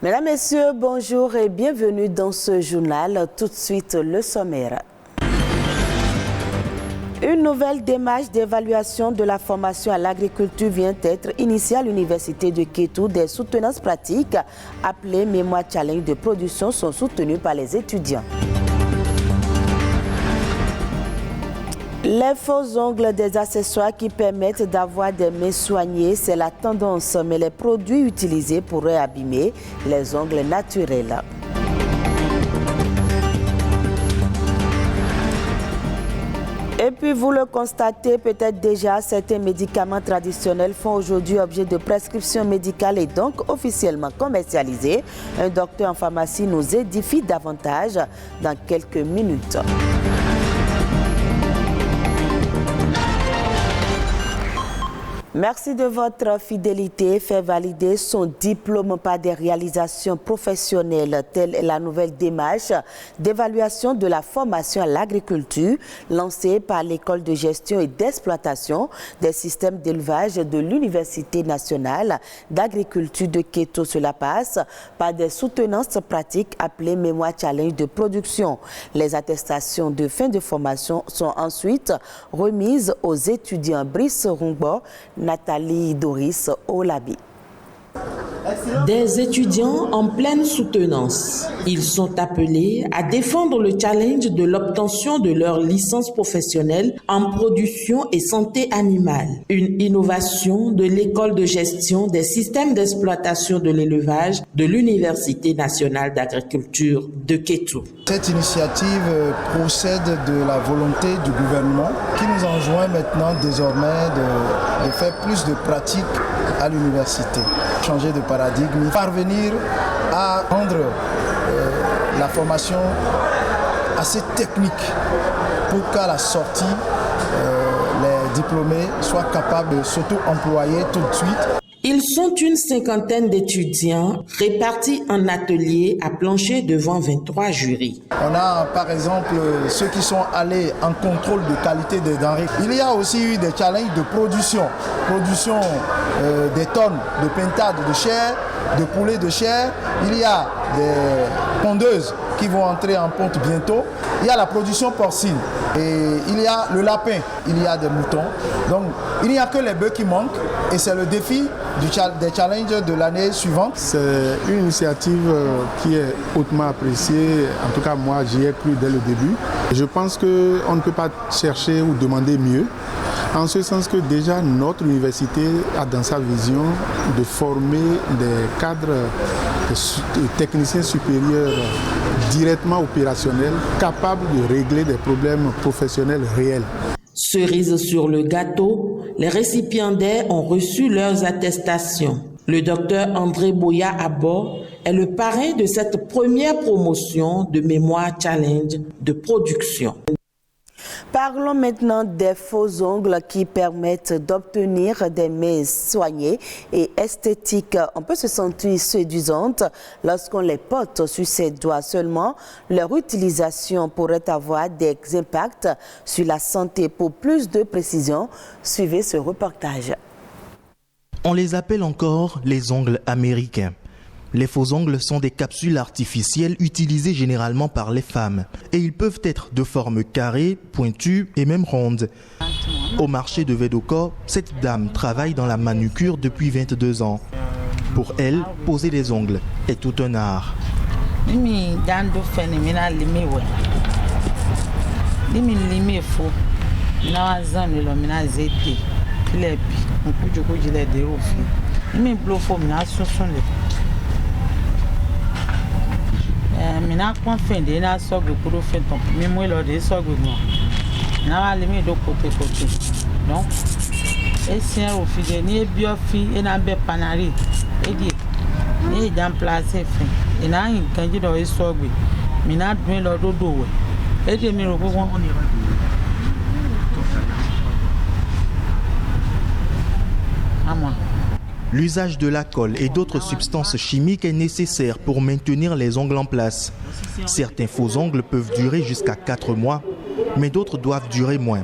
Mesdames, Messieurs, bonjour et bienvenue dans ce journal. Tout de suite, le sommaire. Une nouvelle démarche d'évaluation de la formation à l'agriculture vient d'être initiée à l'Université de Kétou. Des soutenances pratiques appelées Mémoire Challenge de production sont soutenues par les étudiants. Les faux ongles, des accessoires qui permettent d'avoir des mains soignées, c'est la tendance, mais les produits utilisés pourraient abîmer les ongles naturels. Et puis vous le constatez peut-être déjà, certains médicaments traditionnels font aujourd'hui objet de prescription médicale et donc officiellement commercialisés. Un docteur en pharmacie nous édifie davantage dans quelques minutes. Merci de votre fidélité. Faire valider son diplôme par des réalisations professionnelles, telle est la nouvelle démarche d'évaluation de la formation à l'agriculture lancée par l'École de gestion et d'exploitation des systèmes d'élevage de l'Université nationale d'agriculture de Kétou. Cela passe par des soutenances pratiques appelées Mémoire Challenge de production. Les attestations de fin de formation sont ensuite remises aux étudiants. Brice Rungbo, Nathalie Doris Olabi. Des étudiants en pleine soutenance. Ils sont appelés à défendre le challenge de l'obtention de leur licence professionnelle en production et santé animale. Une innovation de l'École de gestion des systèmes d'exploitation de l'élevage de l'Université nationale d'agriculture de Kétou. Cette initiative procède de la volonté du gouvernement qui nous enjoint maintenant désormais de faire plus de pratiques à l'université. Changer de paradigme, parvenir à rendre la formation assez technique pour qu'à la sortie, les diplômés soient capables de s'auto-employer tout de suite. Ils sont une cinquantaine d'étudiants répartis en ateliers à plancher devant 23 jurys. On a par exemple ceux qui sont allés en contrôle de qualité des denrées. Il y a aussi eu des challenges de production des tonnes de pintade de chair, de poulet de chair. Il y a des pondeuses qui vont entrer en ponte bientôt. Il y a la production porcine et il y a le lapin, il y a des moutons. Donc il n'y a que les bœufs qui manquent et c'est le défi des challenges de l'année suivante. C'est une initiative qui est hautement appréciée. En tout cas, moi, j'y ai cru dès le début. Je pense qu'on ne peut pas chercher ou demander mieux. En ce sens que déjà notre université a dans sa vision de former des cadres de techniciens supérieurs directement opérationnels, capables de régler des problèmes professionnels réels. Cerise sur le gâteau, les récipiendaires ont reçu leurs attestations. Le docteur André Boya Abor est le parrain de cette première promotion de Mémoire Challenge de production. Parlons maintenant des faux ongles qui permettent d'obtenir des mains soignées et esthétiques. On peut se sentir séduisante lorsqu'on les porte sur ses doigts seulement. Leur utilisation pourrait avoir des impacts sur la santé. Pour plus de précision, suivez ce reportage. On les appelle encore les ongles américains. Les faux ongles sont des capsules artificielles utilisées généralement par les femmes et ils peuvent être de forme carrée, pointue et même ronde. Au marché de Vedoko, cette dame travaille dans la manucure depuis 22 ans. Pour elle, poser les ongles est tout un art. Mina kwa fende na sogu kuro fenton mi mo lo de sogu mo na wa le mi do kote donc esien o fi de ni bi o fi e na be panari e di ni dan place fin e na yin kan ji do e sogu mi na dun lo do we e de mi ro ko won ni ama. L'usage de la colle et d'autres substances chimiques est nécessaire pour maintenir les ongles en place. Certains faux ongles peuvent durer jusqu'à 4 mois, mais d'autres doivent durer moins.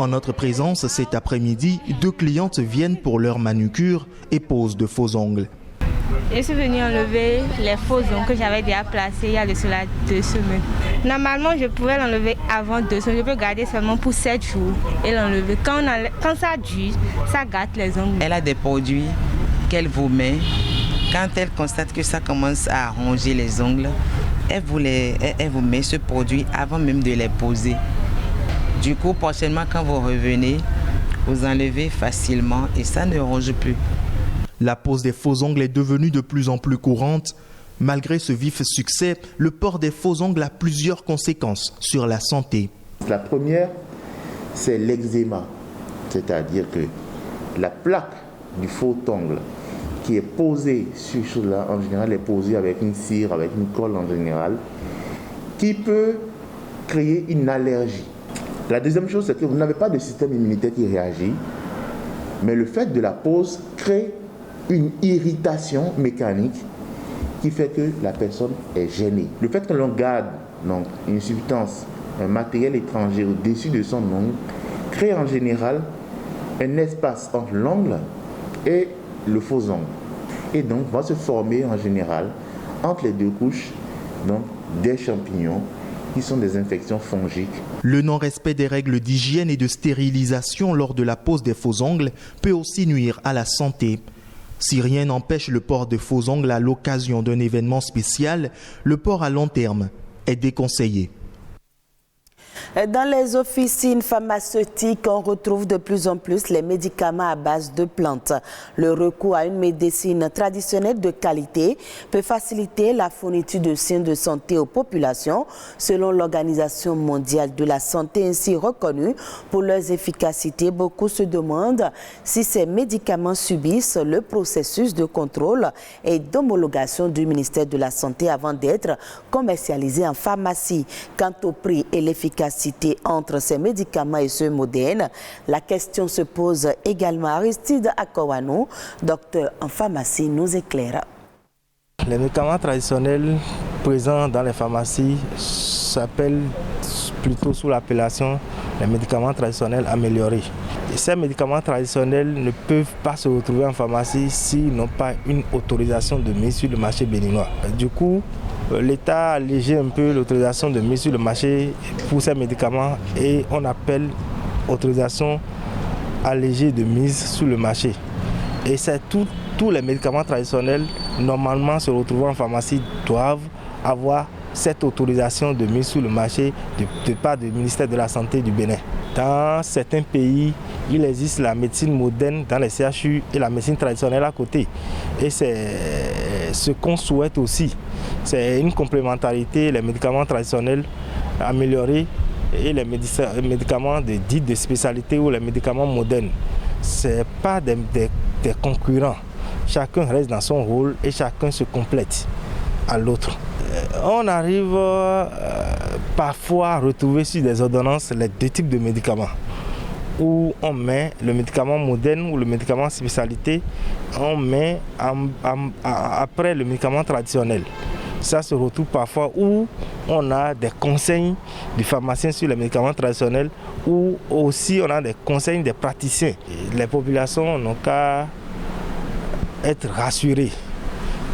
En notre présence cet après-midi, 2 clientes viennent pour leur manucure et posent de faux ongles. Je suis venue enlever les faux ongles que j'avais déjà placés il y a de cela 2 semaines. Normalement, je pouvais l'enlever avant 2 semaines. Je peux garder seulement pour 7 jours et l'enlever. Quand ça dure, ça gâte les ongles. Elle a des produits qu'elle vous met. Quand elle constate que ça commence à ronger les ongles, elle vous met ce produit avant même de les poser. Du coup, prochainement, quand vous revenez, vous enlevez facilement et ça ne ronge plus. La pose des faux ongles est devenue de plus en plus courante. Malgré ce vif succès, le port des faux ongles a plusieurs conséquences sur la santé. La première, c'est l'eczéma, c'est-à-dire que la plaque du faux ongle qui est posée sur là, en général, est posée avec une cire, avec une colle en général, qui peut créer une allergie. La deuxième chose, c'est que vous n'avez pas de système immunitaire qui réagit, mais le fait de la pose crée une irritation mécanique qui fait que la personne est gênée. Le fait que l'on garde donc, une substance, un matériel étranger au-dessus de son ongle, crée en général un espace entre l'ongle et le faux ongle. Et donc va se former en général entre les 2 couches donc, des champignons qui sont des infections fongiques. Le non-respect des règles d'hygiène et de stérilisation lors de la pose des faux ongles peut aussi nuire à la santé. Si rien n'empêche le port de faux ongles à l'occasion d'un événement spécial, le port à long terme est déconseillé. Dans les officines pharmaceutiques, on retrouve de plus en plus les médicaments à base de plantes. Le recours à une médecine traditionnelle de qualité peut faciliter la fourniture de soins de santé aux populations, selon l'Organisation mondiale de la santé, ainsi reconnue pour leurs efficacités. Beaucoup se demandent si ces médicaments subissent le processus de contrôle et d'homologation du ministère de la Santé avant d'être commercialisés en pharmacie. Quant au prix et l'efficacité entre ces médicaments et ceux modernes, la question se pose également. Aristide Akowanou, docteur en pharmacie, nous éclaire. Les médicaments traditionnels présents dans les pharmacies s'appellent plutôt sous l'appellation les médicaments traditionnels améliorés. Et ces médicaments traditionnels ne peuvent pas se retrouver en pharmacie s'ils n'ont pas une autorisation de mise sur le marché béninois. Du coup, l'État a allégé un peu l'autorisation de mise sur le marché pour ces médicaments et on appelle autorisation allégée de mise sur le marché. Et c'est tous les médicaments traditionnels normalement se retrouvant en pharmacie doivent avoir cette autorisation de mise sur le marché de part du ministère de la Santé du Bénin. Dans certains pays, il existe la médecine moderne dans les CHU et la médecine traditionnelle à côté. Et c'est ce qu'on souhaite aussi. C'est une complémentarité, les médicaments traditionnels améliorés et les médicaments dits de spécialité ou les médicaments modernes. Ce n'est pas des concurrents. Chacun reste dans son rôle et chacun se complète à l'autre. On arrive parfois à retrouver sur des ordonnances les 2 types de médicaments. Où on met le médicament moderne ou le médicament spécialité, on met après le médicament traditionnel. Ça se retrouve parfois où on a des conseils du pharmacien sur les médicaments traditionnels ou aussi on a des conseils des praticiens. Les populations n'ont qu'à être rassurées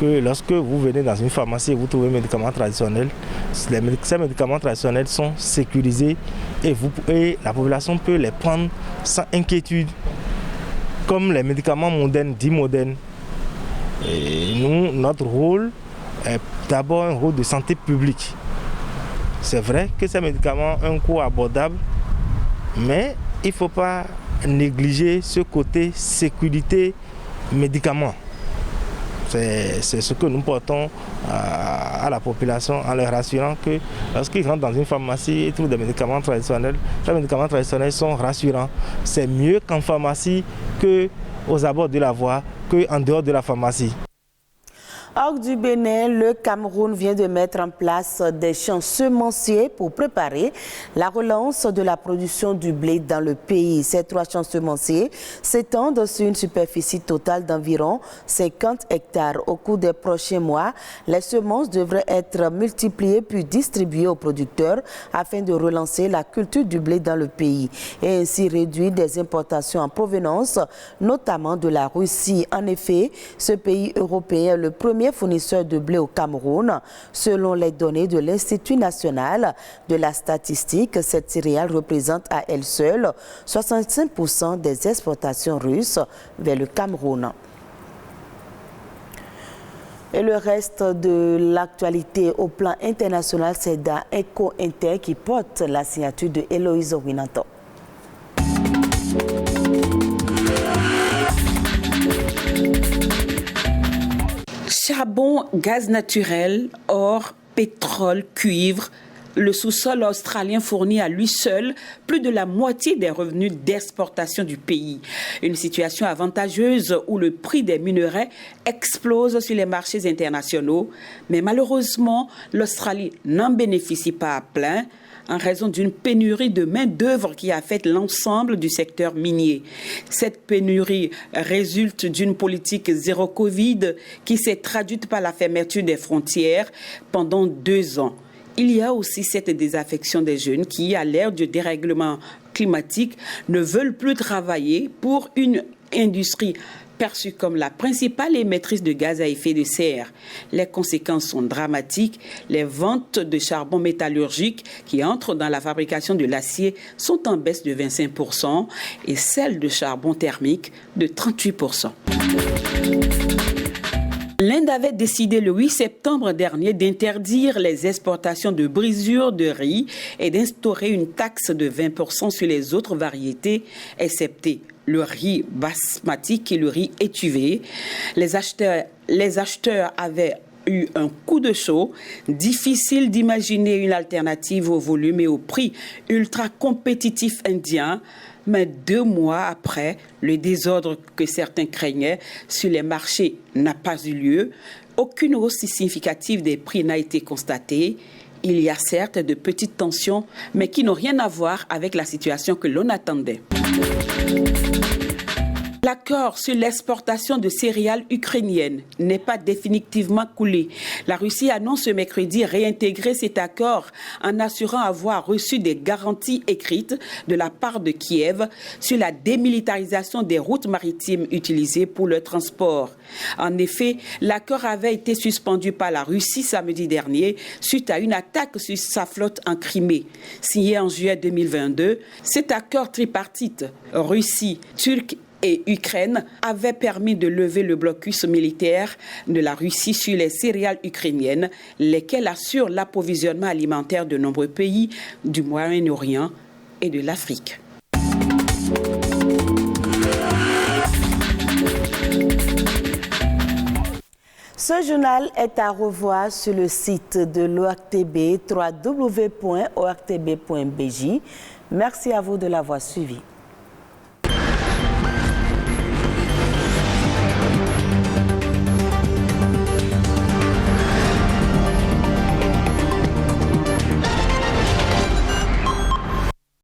que lorsque vous venez dans une pharmacie et vous trouvez un médicament traditionnel, ces médicaments traditionnels sont sécurisés et la population peut les prendre sans inquiétude, comme les médicaments modernes, dits modernes. Et nous, notre rôle est d'abord un rôle de santé publique. C'est vrai que ces médicaments ont un coût abordable, mais il ne faut pas négliger ce côté sécurité médicaments. C'est ce que nous portons à la population en leur rassurant que lorsqu'ils rentrent dans une pharmacie et trouvent des médicaments traditionnels, ces médicaments traditionnels sont rassurants. C'est mieux qu'en pharmacie, qu'aux abords de la voie, qu'en dehors de la pharmacie. Hors du Bénin, le Cameroun vient de mettre en place des champs semenciers pour préparer la relance de la production du blé dans le pays. Ces 3 champs semenciers s'étendent sur une superficie totale d'environ 50 hectares. Au cours des prochains mois, les semences devraient être multipliées puis distribuées aux producteurs afin de relancer la culture du blé dans le pays et ainsi réduire des importations en provenance, notamment de la Russie. En effet, ce pays européen est le premier fournisseur de blé au Cameroun. Selon les données de l'Institut national de la statistique, cette céréale représente à elle seule 65% des exportations russes vers le Cameroun. Et le reste de l'actualité au plan international, c'est dans Eco Inter qui porte la signature de Héloïse Winanto. Charbon, gaz naturel, or, pétrole, cuivre, le sous-sol australien fournit à lui seul plus de la moitié des revenus d'exportation du pays. Une situation avantageuse où le prix des minerais explose sur les marchés internationaux. Mais malheureusement, l'Australie n'en bénéficie pas à plein en raison d'une pénurie de main-d'œuvre qui affecte l'ensemble du secteur minier. Cette pénurie résulte d'une politique zéro Covid qui s'est traduite par la fermeture des frontières pendant 2 ans. Il y a aussi cette désaffection des jeunes qui, à l'ère du dérèglement climatique, ne veulent plus travailler pour une industrie perçue comme la principale émettrice de gaz à effet de serre. Les conséquences sont dramatiques. Les ventes de charbon métallurgique qui entrent dans la fabrication de l'acier sont en baisse de 25% et celles de charbon thermique de 38%. L'Inde avait décidé le 8 septembre dernier d'interdire les exportations de brisures de riz et d'instaurer une taxe de 20% sur les autres variétés, excepté le riz basmati et le riz étuvé. Les acheteurs avaient eu un coup de chaud. Difficile d'imaginer une alternative au volume et au prix ultra compétitif indien. Mais 2 mois après, le désordre que certains craignaient sur les marchés n'a pas eu lieu. Aucune hausse significative des prix n'a été constatée. Il y a certes de petites tensions, mais qui n'ont rien à voir avec la situation que l'on attendait. L'accord sur l'exportation de céréales ukrainiennes n'est pas définitivement coulé. La Russie annonce ce mercredi réintégrer cet accord en assurant avoir reçu des garanties écrites de la part de Kiev sur la démilitarisation des routes maritimes utilisées pour le transport. En effet, l'accord avait été suspendu par la Russie samedi dernier suite à une attaque sur sa flotte en Crimée. Signé en juillet 2022, cet accord tripartite Russie, Turquie et Ukraine avait permis de lever le blocus militaire de la Russie sur les céréales ukrainiennes, lesquelles assurent l'approvisionnement alimentaire de nombreux pays du Moyen-Orient et de l'Afrique. Ce journal est à revoir sur le site de l'ORTB, www.ortb.bj. Merci à vous de l'avoir suivi.